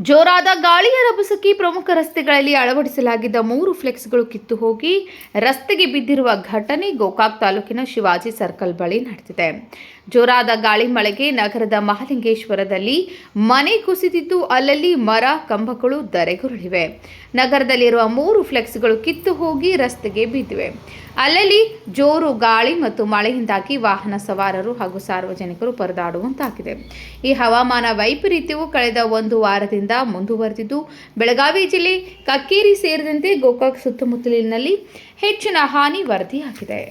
ಜೋರಾದ ಗಾಳಿಯ ರಭಸಕ್ಕೆ ಪ್ರಮುಖ ರಸ್ತೆಗಳಲ್ಲಿ ಅಳವಡಿಸಲಾಗಿದ್ದ 3 ಫ್ಲೆಕ್ಸ್ಗಳು ಕಿತ್ತು ಹೋಗಿ ರಸ್ತೆಗೆ ಬಿದ್ದಿರುವ ಘಟನೆ ಗೋಕಾಕ್ ತಾಲೂಕಿನ ಶಿವಾಜಿ ಸರ್ಕಲ್ ಬಳಿ ನಡೆದಿದೆ. ಜೋರಾದ ಗಾಳಿ ಮಳೆಗೆ ನಗರದ ಮಹಾಲಿಂಗೇಶ್ವರದಲ್ಲಿ ಮನೆ ಕುಸಿದಿದ್ದು ಅಲ್ಲಲ್ಲಿ ಮರ ಕಂಬಗಳು ಧರೆಗುರುಳಿವೆ. ನಗರದಲ್ಲಿರುವ 3 ಫ್ಲೆಕ್ಸ್ಗಳು ಕಿತ್ತು ಹೋಗಿ ರಸ್ತೆಗೆ ಬಿದ್ದಿವೆ. ಅಲ್ಲಲ್ಲಿ ಜೋರು ಗಾಳಿ ಮತ್ತು ಮಳೆಯಿಂದಾಗಿ ವಾಹನ ಸವಾರರು ಹಾಗೂ ಸಾರ್ವಜನಿಕರು ಪರದಾಡುವಂತಾಗಿದೆ. ಈ ಹವಾಮಾನ ವೈಪರೀತ್ಯವು ಕಳೆದ 1 ವಾರದಿಂದ ಮುಂದುವರೆದಿದ್ದು ಬೆಳಗಾವಿ ಜಿಲ್ಲೆ ಕಕ್ಕೇರಿ ಸೇರಿದಂತೆ ಗೋಕಾಕ್ ಸುತ್ತಮುತ್ತಲಿನಲ್ಲಿ ಹೆಚ್ಚಿನ ಹಾನಿ ವರದಿಯಾಗಿದೆ.